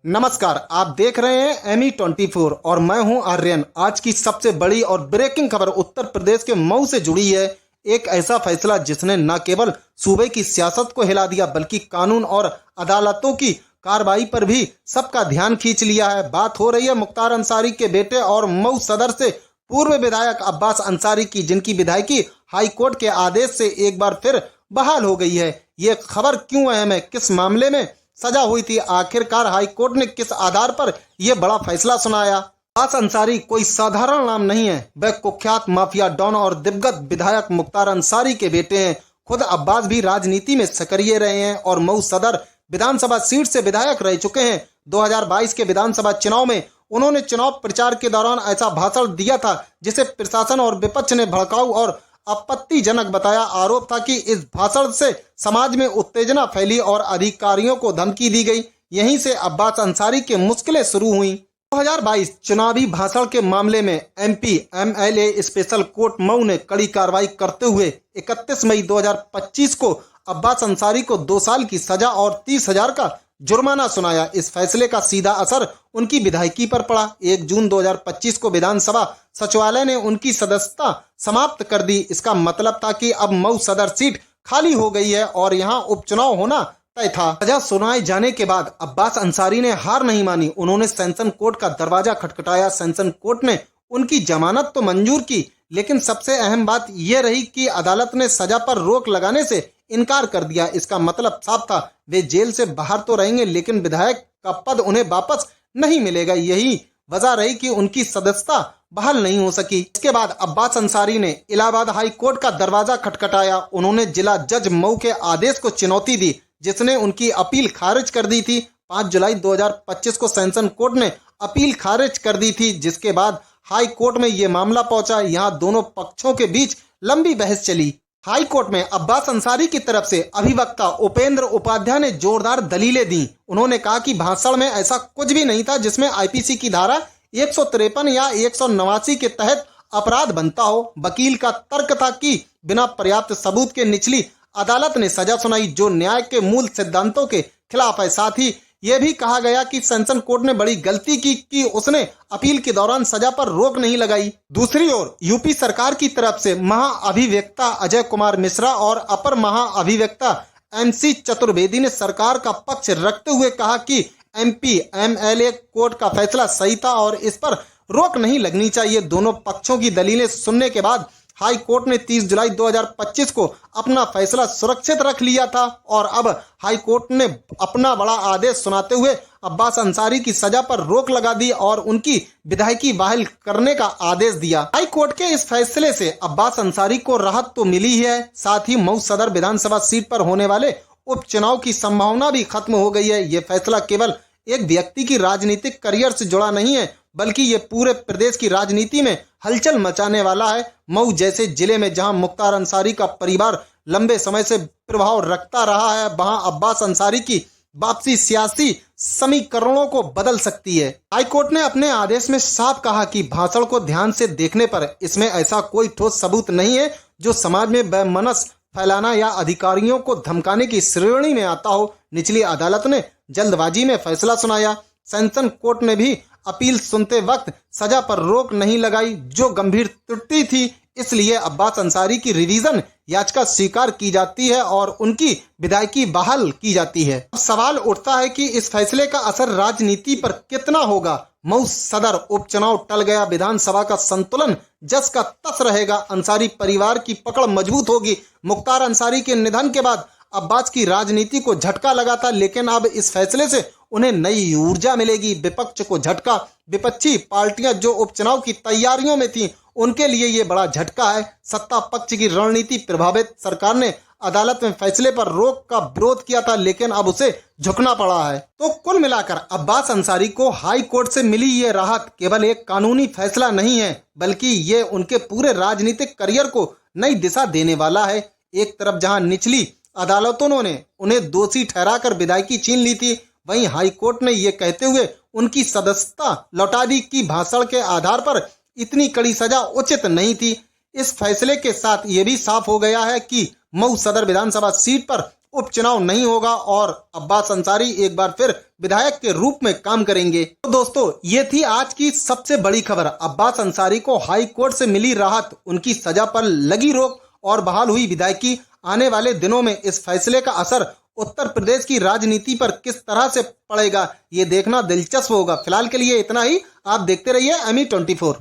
नमस्कार, आप देख रहे हैं ME24 और मैं हूं आर्यन। आज की सबसे बड़ी और ब्रेकिंग खबर उत्तर प्रदेश के मऊ से जुड़ी है। एक ऐसा फैसला जिसने न केवल सूबे की सियासत को हिला दिया बल्कि कानून और अदालतों की कार्रवाई पर भी सबका ध्यान खींच लिया है। बात हो रही है मुख्तार अंसारी के बेटे और मऊ सदर से पूर्व विधायक अब्बास अंसारी की, जिनकी विधायकी हाई कोर्ट के आदेश से एक बार फिर बहाल हो गई है। ये खबर क्यों अहम है, किस मामले में सजा हुई थी, आखिरकार हाई कोर्ट ने किस आधार पर यह बड़ा फैसला सुनाया। अब्बास अंसारी कोई साधारण नाम नहीं है, वह कुख्यात माफिया डॉन और दिवंगत विधायक मुख्तार अंसारी के बेटे हैं। खुद अब्बास भी राजनीति में सक्रिय रहे हैं और मऊ सदर विधानसभा सीट से विधायक रह चुके हैं। 2022 के विधानसभा चुनाव में उन्होंने चुनाव प्रचार के दौरान ऐसा भाषण दिया था जिसे प्रशासन और विपक्ष ने भड़काऊ और आपत्तिजनक बताया। आरोप था कि इस भाषण से समाज में उत्तेजना फैली और अधिकारियों को धमकी दी गई। यहीं से अब्बास अंसारी की मुश्किलें शुरू हुई। 2022 चुनावी भाषण के मामले में MP MLA special court Mau ने कड़ी कार्रवाई करते हुए 31 मई 2025 को अब्बास अंसारी को 2 साल की सजा और 30,000 का जुर्माना सुनाया। इस फैसले का सीधा असर उनकी विधायकी पर पड़ा। 1 जून 2025 को विधानसभा सचिवालय ने उनकी सदस्यता समाप्त कर दी। इसका मतलब था कि अब मऊ सदर सीट खाली हो गई है और यहां उपचुनाव होना तय था। सजा सुनाए जाने के बाद अब्बास अंसारी ने हार नहीं मानी। उन्होंने सेशन कोर्ट का दरवाजा खटखटाया। सेशन कोर्ट ने उनकी जमानत तो मंजूर की, लेकिन सबसे अहम बात यह रही कि अदालत ने सजा पर रोक लगाने से इनकार कर दिया। इसका मतलब साफ था, वे जेल से बाहर तो रहेंगे लेकिन विधायक का पद उन्हें वापस नहीं मिलेगा। यही वजह रही कि उनकी सदस्यता बहाल नहीं हो सकी। इसके बाद अब्बास अंसारी ने इलाहाबाद हाई कोर्ट का दरवाजा खटखटाया। उन्होंने जिला जज मऊ के आदेश को चुनौती दी जिसने उनकी अपील खारिज कर दी थी। 5 जुलाई 2025 को सेशन कोर्ट ने अपील खारिज कर दी थी, जिसके बाद हाई कोर्ट में ये मामला पहुंचा। यहाँ दोनों पक्षों के बीच लंबी बहस चली। हाई कोर्ट में अब्बास अंसारी की तरफ से अभिवक्ता उपेंद्र उपाध्याय ने जोरदार दलीलें दी। उन्होंने कहा कि भाषण में ऐसा कुछ भी नहीं था जिसमें IPC की धारा 153 या 189 के तहत अपराध बनता हो। वकील का तर्क था कि बिना पर्याप्त सबूत के निचली अदालत ने सजा सुनाई जो न्याय के मूल सिद्धांतों के खिलाफ है। साथ ही यह भी कहा गया कि सेशन कोर्ट ने बड़ी गलती की कि उसने अपील के दौरान सजा पर रोक नहीं लगाई। दूसरी ओर यूपी सरकार की तरफ से महाअभिवक्ता अजय कुमार मिश्रा और अपर महाअभिवक्ता MC चतुर्वेदी ने सरकार का पक्ष रखते हुए कहा कि MP MLA कोर्ट का फैसला सही था और इस पर रोक नहीं लगनी चाहिए। दोनों पक्षों की दलीलें सुनने के बाद हाई कोर्ट ने 30 जुलाई 2025 को अपना फैसला सुरक्षित रख लिया था और अब हाई कोर्ट ने अपना बड़ा आदेश सुनाते हुए अब्बास अंसारी की सजा पर रोक लगा दी और उनकी विधायकी बहाल करने का आदेश दिया। हाई कोर्ट के इस फैसले से अब्बास अंसारी को राहत तो मिली है, साथ ही मऊ सदर विधानसभा सीट पर होने वाले उपचुनाव की संभावना भी खत्म हो गई है। ये फैसला केवल एक व्यक्ति की राजनीतिक करियर से जुड़ा नहीं है बल्कि ये पूरे प्रदेश की राजनीति में हलचल मचाने वाला है। मऊ जैसे जिले में जहां मुख्तार अंसारी का परिवार लंबे समय से प्रभाव रखता रहा है, वहां अब्बास अंसारी की वापसी सियासी समीकरणों को बदल सकती है। हाईकोर्ट ने अपने आदेश में साफ कहा कि भाषण को ध्यान से देखने पर इसमें ऐसा कोई ठोस सबूत नहीं है जो समाज में वैमनस्य फैलाना या अधिकारियों को धमकाने की श्रेणी में आता हो। निचली अदालत ने जल्दबाजी में फैसला सुनाया। सेशन कोर्ट ने भी अपील सुनते वक्त सजा पर रोक नहीं लगाई जो गंभीर त्रुटि थी। इसलिए अब्बास अंसारी की रिवीजन याचिका स्वीकार की जाती है और उनकी विधायकी बहाल की जाती है। अब सवाल उठता है कि इस फैसले का असर राजनीति पर कितना होगा। मऊ सदर उपचुनाव टल गया, विधानसभा का संतुलन जस का तस रहेगा, अंसारी परिवार की पकड़ मजबूत होगी। मुख्तार अंसारी के निधन के बाद अब्बास की राजनीति को झटका लगा था, लेकिन अब इस फैसले से उन्हें नई ऊर्जा मिलेगी। विपक्ष को झटका, विपक्षी पार्टियां जो उपचुनाव की तैयारियों में थी उनके लिए ये बड़ा झटका है। सत्ता पक्ष की रणनीति प्रभावित सरकार ने अदालत में फैसले पर रोक का विरोध किया था, लेकिन अब उसे झुकना पड़ा है। तो कुल मिलाकर अब्बास अंसारी को हाई कोर्ट से मिली ये राहत केवल एक कानूनी फैसला नहीं है बल्कि ये उनके पूरे राजनीतिक करियर को नई दिशा देने वाला है। एक तरफ जहां निचली अदालतों ने उन्हें दोषी ठहराकर विधायकी छीन ली थी, वहीं हाई कोर्ट ने ये कहते हुए उनकी सदस्यता लौटा दी कि भाषण के आधार पर इतनी कड़ी सजा उचित नहीं थी। इस फैसले के साथ ये भी साफ हो गया है कि मऊ सदर विधानसभा सीट पर उपचुनाव नहीं होगा और अब्बास अंसारी एक बार फिर विधायक के रूप में काम करेंगे। तो दोस्तों, ये थी आज की सबसे बड़ी खबर। अब्बास अंसारी को हाई कोर्ट से मिली राहत, उनकी सजा पर लगी रोक और बहाल हुई विधायकी। आने वाले दिनों में इस फैसले का असर उत्तर प्रदेश की राजनीति पर किस तरह से पड़ेगा, ये देखना दिलचस्प होगा। फिलहाल के लिए इतना ही। आप देखते रहिए ME24।